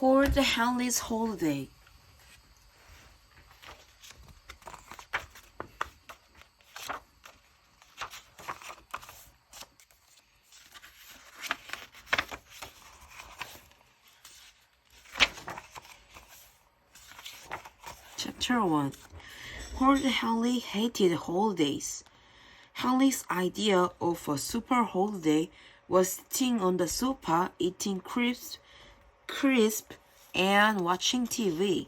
HORRiD Henley's Holiday. Chapter 1. HORRiD Henley hated holidays. Henley's idea of a super holiday was sitting on the sofa, eating crisp, and watching TV.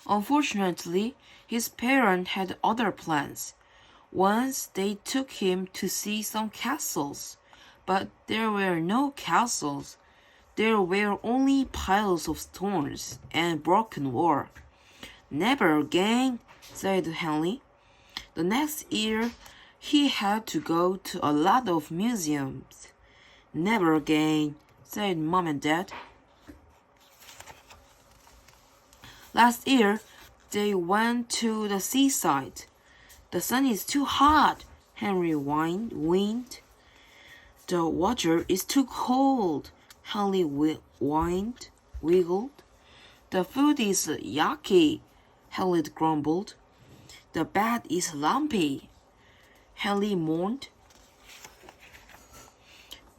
Unfortunately, his parents had other plans. Once they took him to see some castles, but there were no castles. There were only piles of stones and broken wall. Never again, said Henley. The next year, he had to go to a lot of museums. Never again, said Mom and Dad. Last year, they went to the seaside. The sun is too hot, Henry whined. The water is too cold, Henry wiggled. The food is yucky, Henry grumbled. The bed is lumpy, Henry mourned.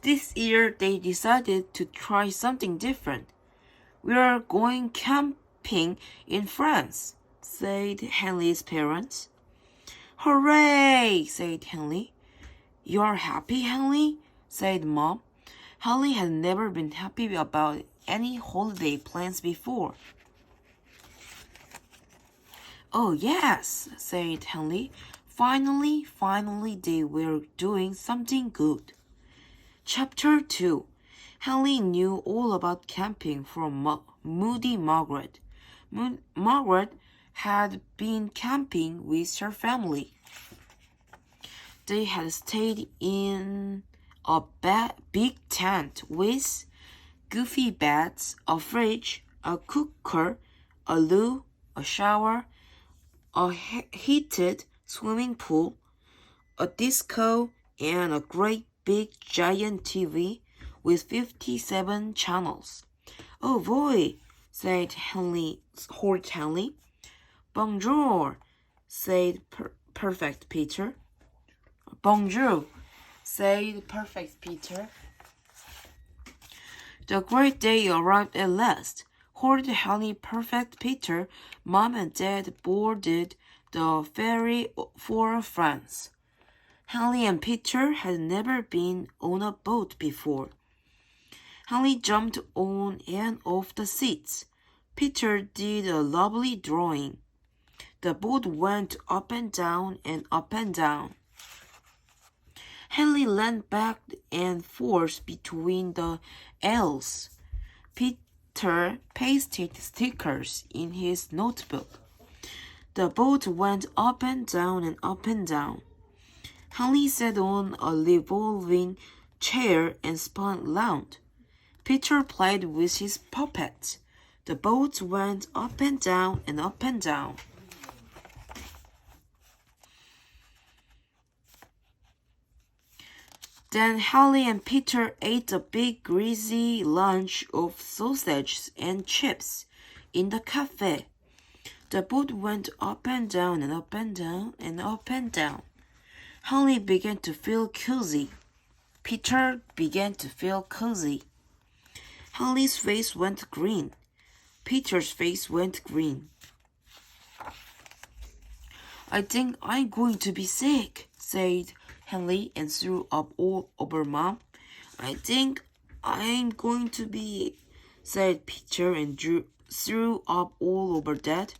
This year they decided to try something different. We are going camping in France, said Henry's parents. Hooray, said Henry. You're happy, Henry? Said Mom. Henry had never been happy about any holiday plans before. Oh, yes, said Henry. Finally, they were doing something good. Chapter 2. Henry knew all about camping from Moody Margaret. Margaret had been camping with her family. They had stayed in a big tent with goofy beds, a fridge, a cooker, a loo, a shower, a heated swimming pool, a disco, and a great big giant TV with 57 channels. Oh boy, said HORRiD Henley. Bonjour, said Perfect Peter. Bonjour, said Perfect Peter. The great day arrived at last. HORRiD Henley, Perfect Peter, Mom and Dad boarded the ferry for France. Henry and Peter had never been on a boat before. Henry jumped on and off the seats. Peter did a lovely drawing. The boat went up and down and up and down. Henry leaned back and forth between the aisles. Peter pasted stickers in his notebook. The boat went up and down and up and down. Henry sat on a revolving chair and spun round. Peter played with his puppets. The boat went up and down and up and down. Then Henry and Peter ate a big greasy lunch of sausages and chips in the cafe. The boat went up and down and up and down and up and down. Henry began to feel cozy. Peter began to feel cozy. Henry's face went green. Peter's face went green. I think I'm going to be sick, said Henry and threw up all over Mom. I think I'm going to be, said Peter and threw up all over Dad.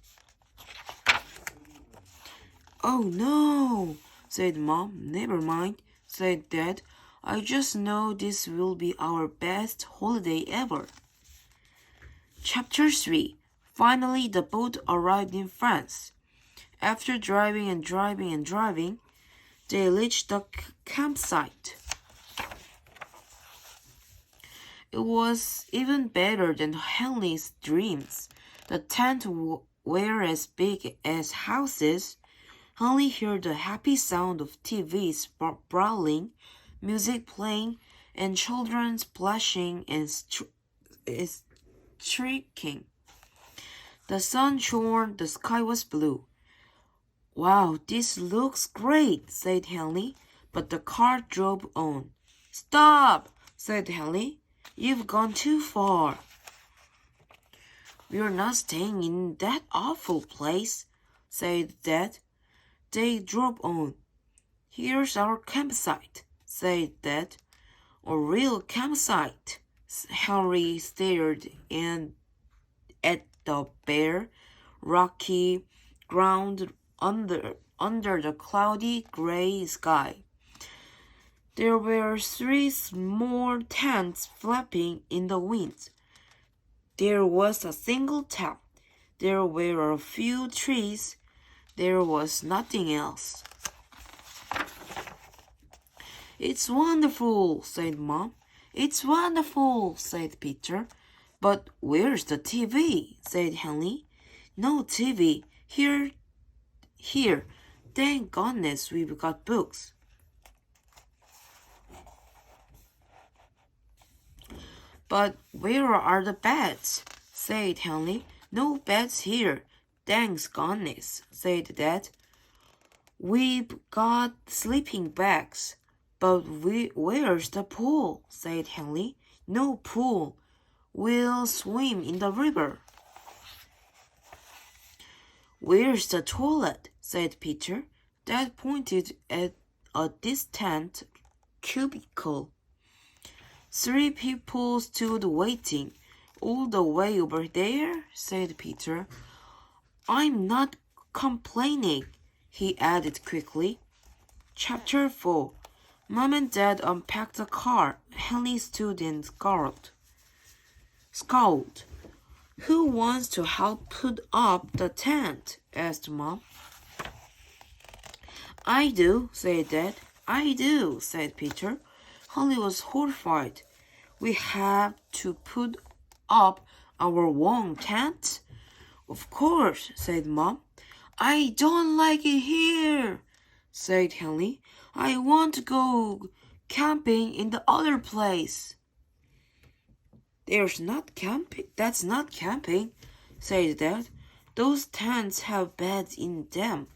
Oh no, said Mom. Never mind, said Dad. I just know this will be our best holiday ever. Chapter 3. Finally, the boat arrived in France. After driving and driving and driving, they reached the campsite. It was even better than Henry's dreams. The tents were as big as houses. Henry heard the happy sound of TV sprawling, music playing, and children splashing and shrieking. The sun shone, the sky was blue. Wow, this looks great, said Henley, but the car drove on. Stop, said Henley. You've gone too far. We're not staying in that awful place, said Dad. They drove on. Here's our campsite, said Dad. A real campsite. Henry stared at the bare, rocky ground under the cloudy gray sky. There were 3 small tents flapping in the wind. There was a single tent. There were a few trees. There was nothing else. It's wonderful, said Mom. It's wonderful, said Peter. But where's the TV? Said Henry. No TV. Here. Thank goodness we've got books. But where are the beds? Said Henry. No beds here. Thanks goodness, said Dad. We've got sleeping bags. But where's the pool? Said Henry. No pool. We'll swim in the river. Where's the toilet? Said Peter. Dad pointed at a distant cubicle. 3 people stood waiting. All the way over there, said Peter. I'm not complaining, he added quickly. Chapter 4. Mom and Dad unpacked the car. Henry stood and scowled. Who wants to help put up the tent? Asked Mom. I do, said Dad. I do, said Peter. Henry was horrified. We have to put up our own tent? Of course, said Mom. I don't like it here, said Henry. I want to go camping in the other place. That's not camping, said Dad. Those tents have beds in them,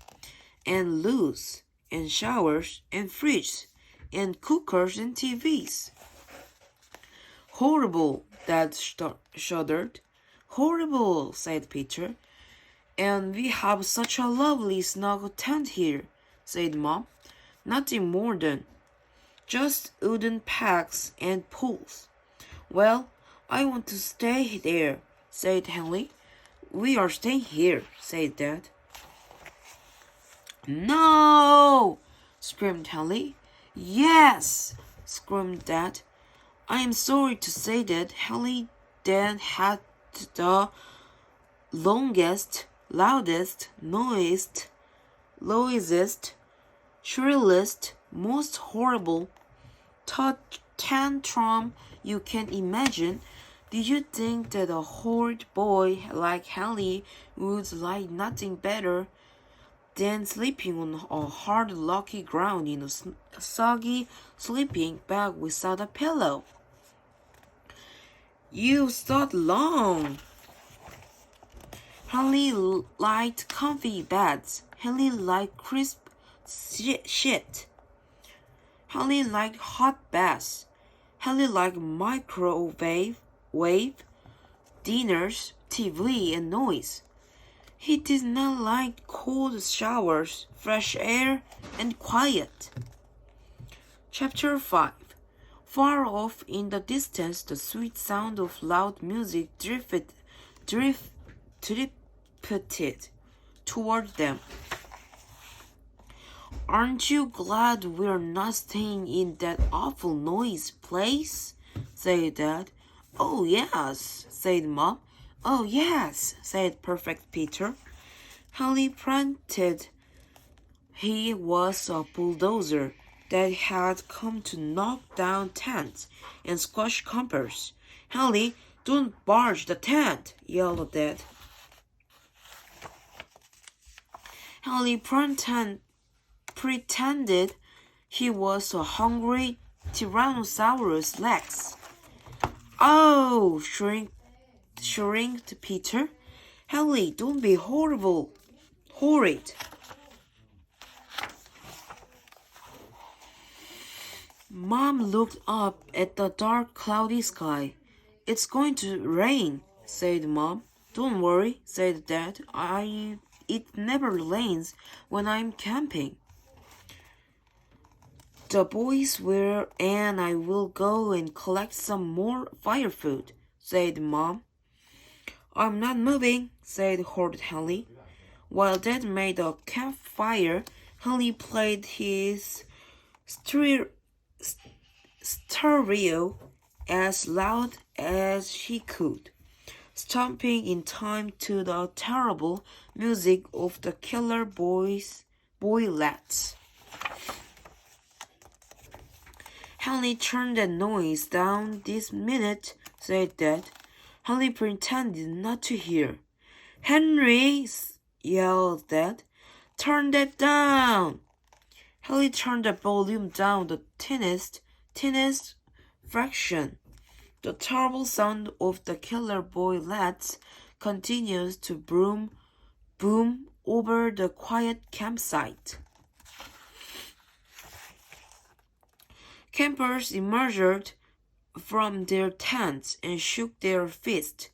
and loos, and showers, and fridges, and cookers and TVs. Horrible, Dad shuddered. Horrible, said Peter. And we have such a lovely snug tent here, said Mom. Nothing more than just wooden pegs and poles. Well, I want to stay there, said Henry. We are staying here, said Dad. No! Screamed Henry. Yes! Screamed Dad. I am sorry to say that Henry then had the longest, loudest, noisiest, shrillest, most horrible tantrum you can imagine. Did you think that a horrid boy like Henry would like nothing better than sleeping on a hard, rocky ground in a soggy sleeping bag without a pillow? You thought long. Henry liked comfy beds. Henry liked crisp shit. Henry liked hot baths. Henry liked microwave dinners, TV, and noise. He did not like cold showers, fresh air, and quiet. Chapter 5. Far off in the distance, the sweet sound of loud music drifted toward them. Aren't you glad we're not staying in that awful noise place? Said Dad. Oh, yes, said Mom. Oh, yes, said perfect Peter. Henry pretended he was a bulldozer that had come to knock down tents and squash campers. Henry, don't barge the tent, yelled Dad. Henry pretended he was a hungry Tyrannosaurus legs. Oh, shrieked Peter. Hallie, don't be horrid. Mom looked up at the dark, cloudy sky. It's going to rain, said Mom. Don't worry, said Dad. It never rains when I'm camping. The boys will, and I will go and collect some more firewood, said Mom. I'm not moving, said HORRiD Hallie. While Dad made a campfire, Hallie played his stereo as loud as he could, stomping in time to the terrible music of the killer boylets. Hallie, turn that noise down this minute, said Dad. Hallie pretended not to hear. Henry, yelled Dad, turn that down. Hallie turned the volume down the thinnest fraction. The terrible sound of the killer boylets continues to boom over the quiet campsite. Campers emerged from their tents and shook their fists.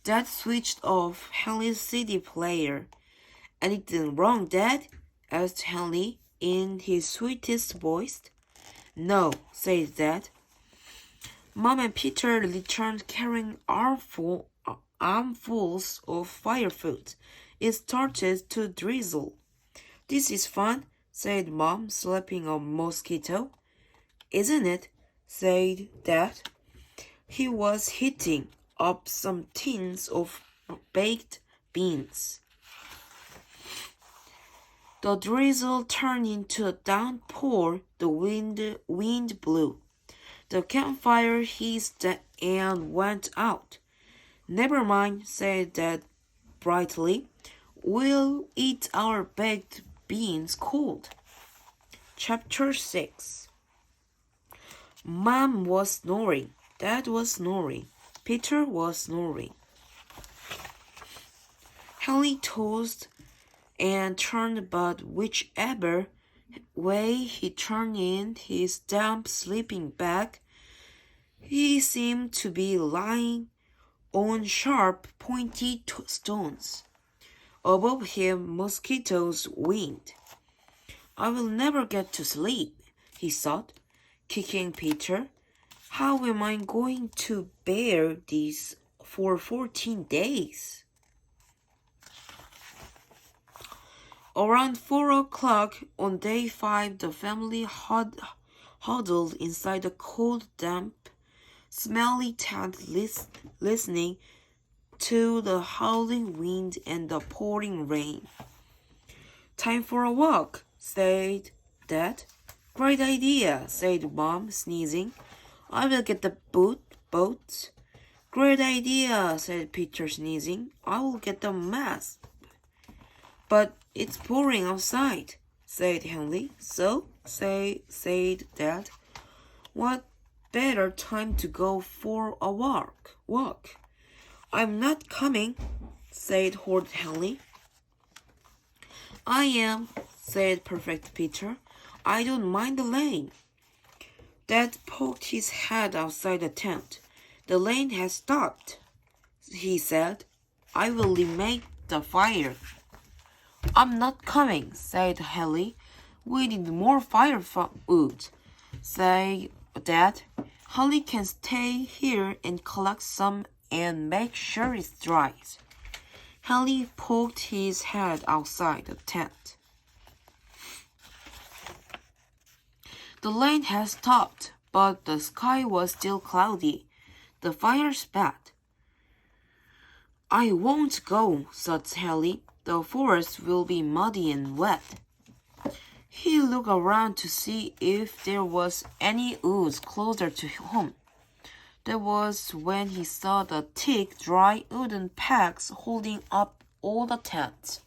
Dad switched off Hallie's CD player. Anything wrong, Dad? Asked Hallie in his sweetest voice. No, said Dad. Mom and Peter returned carrying armfuls of firewood. It started to drizzle. This is fun, said Mom, slapping a mosquito. Isn't it? Said Dad. He was heating up some tins of baked beans. The drizzle turned into a downpour. The wind blew. The campfire hissed and went out. Never mind, said Dad brightly. We'll eat our baked beans cold. Chapter 6. Mom was snoring. Dad was snoring. Peter was snoring. Hallie tossed and turned, but whichever way he turned in his damp sleeping bag, he seemed to be lying on sharp, pointy stones. Above him, mosquitoes winged. I will never get to sleep, he thought, kicking Peter. How am I going to bear this for 14 days? Around 4 o'clock on day 5, the family huddled inside the cold, damp, smelly tent, listening to the howling wind and the pouring rain. Time for a walk, said Dad. Great idea, said Mom, sneezing. I will get the boat. Great idea, said Peter, sneezing. I will get the mask. But it's pouring outside, said Henry. So, said Dad. What better time to go for a walk? I'm not coming, said HORRiD Henry. I am, said perfect Peter. I don't mind the rain. Dad poked his head outside the tent. The rain has stopped, he said. I will remake the fire. I'm not coming, said Hallie. We need more firewood, said Dad. Hallie can stay here and collect some and make sure it dries. Hallie poked his head outside the tent. The rain had stopped, but the sky was still cloudy. The fire spat. I won't go, thought Hallie. The forest will be muddy and wet. He looked around to see if there was any woods closer to home. That was when he saw the thick, dry wooden pegs holding up all the tents.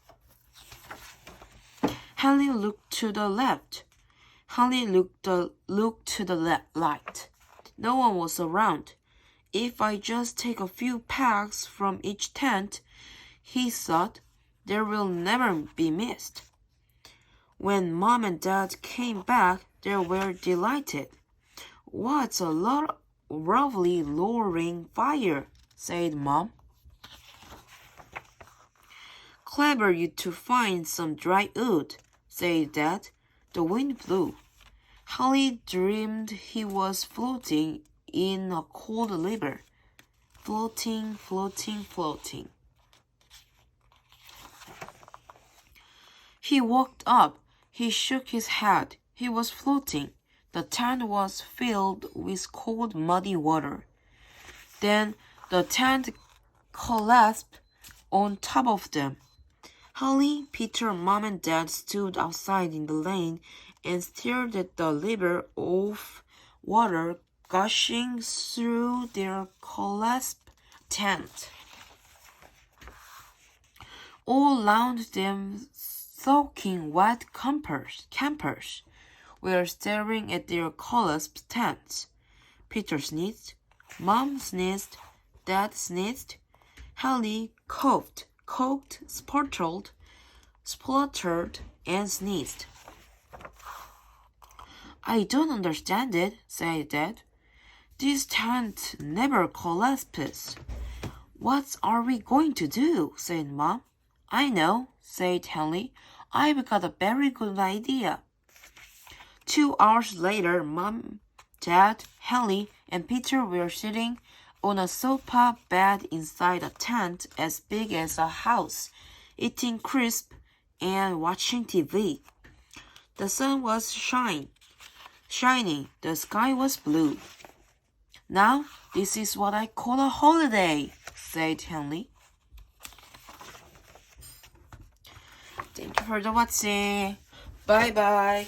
Hallie looked to the left. Holly looked to the light. No one was around. If I just take a few pegs from each tent, he thought, there will never be missed. When Mom and Dad came back, they were delighted. What a lovely roaring fire, said Mom. Clever you to find some dry wood, said Dad. The wind blew. Holly dreamed he was floating in a cold river. Floating, floating, floating. He walked up. He shook his head. He was floating. The tent was filled with cold, muddy water. Then the tent collapsed on top of them. Holly, Peter, Mom, and Dad stood outside in the lane and stared at the river of water gushing through their collapsed tent. All around them, soaking wet campers were staring at their collapsed tents. Peter sneezed, Mom sneezed, Dad sneezed, Holly coughed, spluttered, and sneezed. I don't understand it, said Dad. This tent never collapses. What are we going to do? Said Mom. I know, said Holly. I've got a very good idea. 2 hours later, Mom, Dad, Holly, and Peter were sitting on a sofa bed inside a tent as big as a house, eating crisp and watching TV. The sun was shining. The sky was blue. Now, this is what I call a holiday, said Henry. Thank you for the watching. Bye bye.